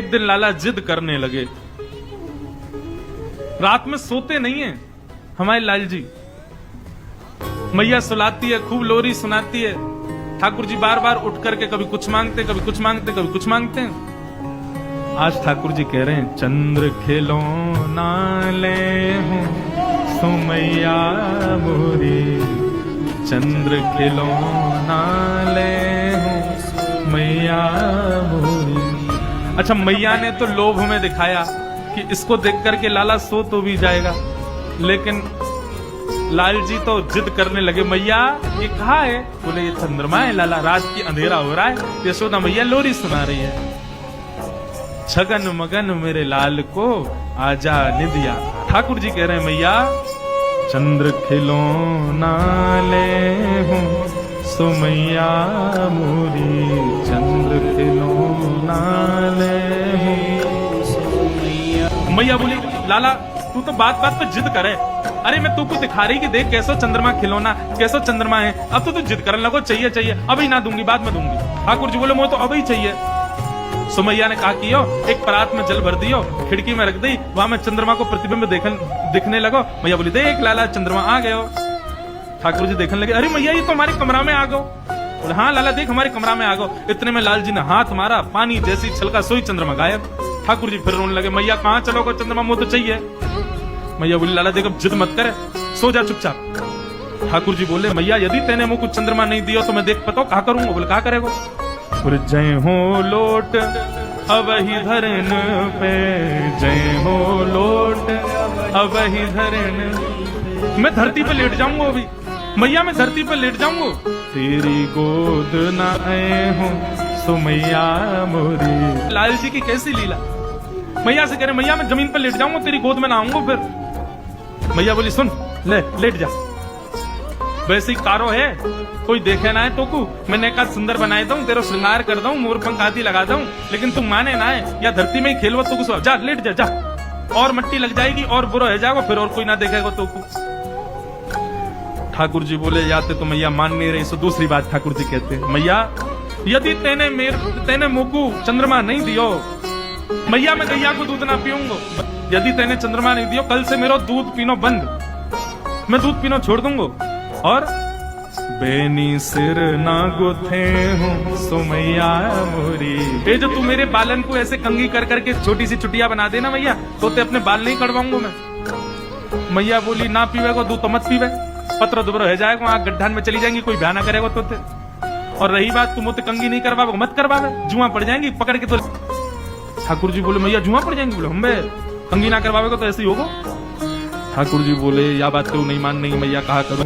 एक दिन लाला जिद करने लगे। रात में सोते नहीं है हमारे लाल जी। मैया सुलाती है, खूब लोरी सुनाती है। ठाकुर जी बार बार उठ करके कभी कुछ मांगते, कभी कुछ मांगते, कभी कुछ मांगते हैं। आज ठाकुर जी कह रहे हैं, चंद्र खिलौना ले हूं सो मैया मोरी, चंद्र खिलौना ले हूं मैया मोरी। अच्छा, मैया ने तो लोभ में दिखाया कि इसको देख करके लाला सो तो भी जाएगा, लेकिन लाल जी तो जिद करने लगे, मैया ये कहा है? बोले ये चंद्रमा है लाला, रात की अंधेरा हो रहा है। यशोदा मैया लोरी सुना रही है, छगन मगन मेरे लाल को आजा निदिया। ठाकुर जी कह रहे हैं, मैया चंद्र खिलौना ले हूं सो मैया मोरी, चंद्र खिलौना ले हूं सो मैया। मैया बोली, लाला तू तो बात बात पे जिद करे। अरे मैं तू को दिखा रही कि देख कैसो चंद्रमा खिलौना, कैसो चंद्रमा है। अब तो तू जिद करने लगो, चाहिए चाहिए, अभी ना दूंगी, बाद में दूंगी। ठाकुर जी बोले, मुझे तो अभी चाहिए। सुमैया ने कहा कि एक परात में जल भर दियो, खिड़की में रख दी, वहां में चंद्रमा को प्रतिबिंब दिखने लगो। मैया बोली, देख लाला चंद्रमा आ गयो। ठाकुर जी देखने लगे, अरे मैया ये तो हमारे कमरा में आ गो। बोले, हाँ लाला देख हमारे कमरा में आ गो। इतने में लाल जी ने हाथ मारा, पानी जैसी छलका सोई चंद्रमा गायब। ठाकुर जी फिर रोने लगे, मैया कहाँ चलोगे, चंद्रमा मुझे तो चाहिए। मैया बोली, लाला देख अब जिद मत करे, सो जा चुपचाप। ठाकुर जी बोले, मैया यदि तेने मुझको चंद्रमा नहीं दियो तो मैं देख पता कहा करूंगा। बोले, कहा करेगो? बोले, जय हो लोट अब ही धरन पे, जय हो लोट अब ही धरन। मैं धरती पे लेट जाऊंगा अभी, मैया मैं धरती पे लेट जाऊंगा। तेरी गोद ना आए हूं सो मैया मोरी। लाल जी की कैसी लीला, मैया से कह रहे, मैया मैं जमीन पर लेट जाऊंगा, तेरी गोद में ना आऊंगा। फिर मैया बोली, सुन ले लेट जा, वैसे ही कारो है, कोई देखे ना है तो को मैंने कहा सुंदर बनाए दूं, तेरा श्रृंगार कर दूं, मोर पंख आदि लगा दूं, लेकिन तुम माने ना है, या धरती में ही खेलवा तो कुछ जा, लेट जा, जा और मट्टी लग जाएगी और बुरा हो जाएगा, फिर और कोई ना देखेगा तो को। ठाकुर जी बोले, याते तो मैया मान नहीं रही। सो दूसरी बात ठाकुर जी कहते हैं, मैया यदि तेने मुझको चंद्रमा नहीं दियो, मैया मैं गैया को दूध ना पीऊंगा। यदि तेने चंद्रमा नहीं दियो, कल से मेरा दूध पीनो बंद, मैं दूध पीनो छोड़ दूंगा। और बेनी सिर ना गुथे हूं सो मैया मोरी। ये जो तू मेरे बालन को ऐसे कंगी कर करके छोटी सी चुटिया बना देना मैया, तो ते अपने बाल नहीं कटवाऊंगा मैं। मैया बोली, ना पीवे को दूध तो मत पीवे, पत्र दुबर हो जाएगा, वहां गड्ढान में चली जाएंगी, कोई ब्याह ना करेगा तो। और रही बात तुम मुझे कंगी नहीं करवाओ, मत करवावे, जुआ पड़ जाएंगी पकड़ के। तो ठाकुर जी बोले, मैया जुआ पड़ जाएंगी? बोले, हम कंगी ना करवाएगा तो ऐसे ही होगा। ठाकुर जी बोले, या बात तो नहीं मान नहीं मैया, कहा करूं?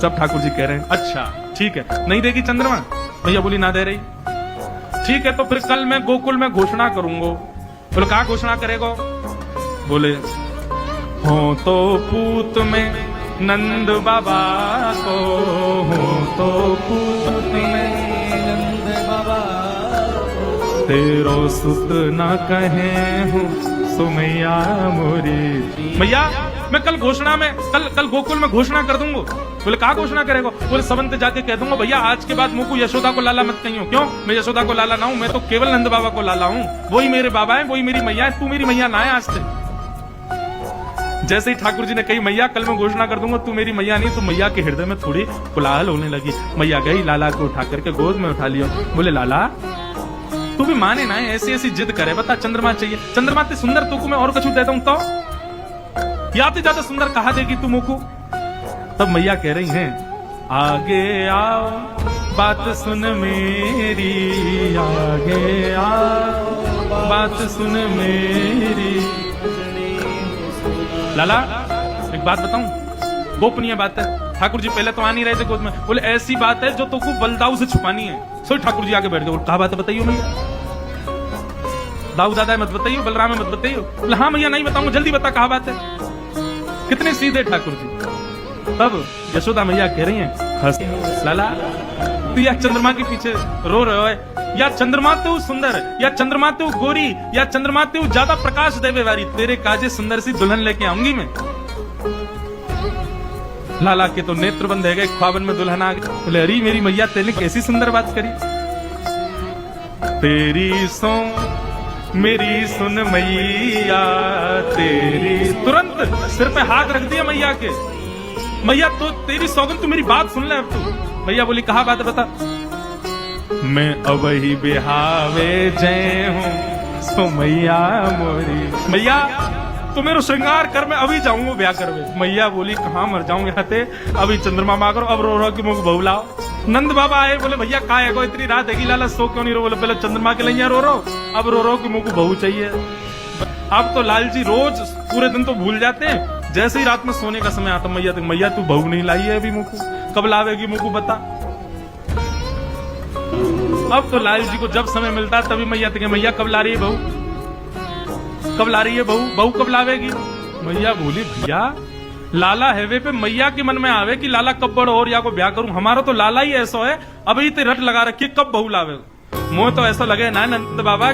सब ठाकुर जी कह रहे हैं, अच्छा ठीक है, नहीं देगी चंद्रमा? मैया बोली, ना दे रही। ठीक है, तो फिर कल मैं गोकुल में घोषणा करूंगा। बोले, कहा घोषणा करेगा? बोले, हो तो पूत में नंद बाबा को, हो तो पूत में नंद बाबा को, तेरो सुत ना कहे हूं सो मैया मोरी। मैया मैं कल घोषणा में, कल गोकुल में घोषणा कर दूंगा। बोले, कहा घोषणा करेगा? बोले, सबंत जाके कह दूंगा, भैया आज के बाद मुझको यशोदा को लाला मत कहियो। क्यों? मैं यशोदा को लाला ना हूं, मैं तो केवल नंद बाबा को लाला हूं, वही मेरे बाबा है, वही मेरी मैया है, तू मेरी मैया ना है आज से। जैसे ही ठाकुर जी ने कही, मैया कल मैं घोषणा कर दूंगा तू मेरी मैया नहीं, तो मैया के हृदय में थोड़ी कोलाहल होने लगी। मैया गई, लाला को उठा करके गोद में उठा लिया। बोले, लाला तू भी माने ना, ऐसी ऐसी जिद करे, बता चंद्रमा चाहिए, चंद्रमा ते सुंदर तू को मैं और कुछ देता हूं तो या तो ज्यादा सुंदर कहा देगी तू मुझको? तब मैया कह रही हैं, आगे आओ बात सुन मेरी, आगे आओ बात सुन मेरी। लाला एक बात बताऊं, गोपनीय बात है। ठाकुर जी पहले तो आ नहीं रहे थे गोद में। बोले, ऐसी बात है जो तुमको बलदाऊ से छुपानी है। सो ठाकुर जी आगे बैठ गए। कहा बात है बताइए मैया? दाऊ दादा मत बताइए, बलराम मत बताइए। बोले, हाँ मैया नहीं बताऊंगा, जल्दी बता कहा बात है। कितने सीधे ठाकुर जी। तब यशोदा मैया कह रही हैं, हंस लाला तू या चंद्रमा के पीछे रो रहे हो, या चंद्रमा तो सुंदर, या चंद्रमा तो गोरी, या चंद्रमा तो ज्यादा प्रकाश देवे वाली, तेरे काजे सुंदर सी दुल्हन लेके आऊंगी मैं। लाला के तो नेत्र बंद है गए, ख्वाबन में दुल्हन आ गई। बोले, अरे मेरी मैया तेने कैसी सुंदर बात करी। तेरी सो मेरी सुन मैया तेरी, तुरंत सिर पे हाथ रख दिया मैया के। मैया तो तेरी सौगन, तू मेरी बात सुन ले अब तू। मैया बोली कहा बात है बता। मैं अब ही बिहावे जय हूँ सो मैया मोरी। मैया तू मेरा श्रृंगार कर, मैं अभी जाऊंगा ब्याह करवे। मैया बोली कहाँ मर जाऊंगे हते, अभी चंद्रमा माँ करो, अब रो रो के मुख बहू लाओ। नंद बाबा आए, बोले भैया का है को इतनी रात है लाला, सो क्यों नहीं रो। बोले पहले चंद्रमा के लिए रो रो, अब रो रो के मुख बहू चाहिए। अब तो लाल जी रोज पूरे दिन तो भूल जाते हैं, जैसे ही रात में सोने का समय आता मैया तक, मैया तू बहू नहीं लाई है अभी मुकू, कब लावेगी मुकू बता। अब तो लाल जी को जब समय मिलता है तभी मैया तक, मैया कब ला रही है बहू, कब ला रही है बहू, बहू कब लावेगी। मैया बोली भैया लाला हैवे पे मैया के मन में आवे कि लाला कब बड़ो और या को ब्याह करूं, हमारा तो लाला ही ऐसा है, अभी ते रट लगा रखी कब बहू लावे। मोह तो ऐसा लगे ना नंद बाबा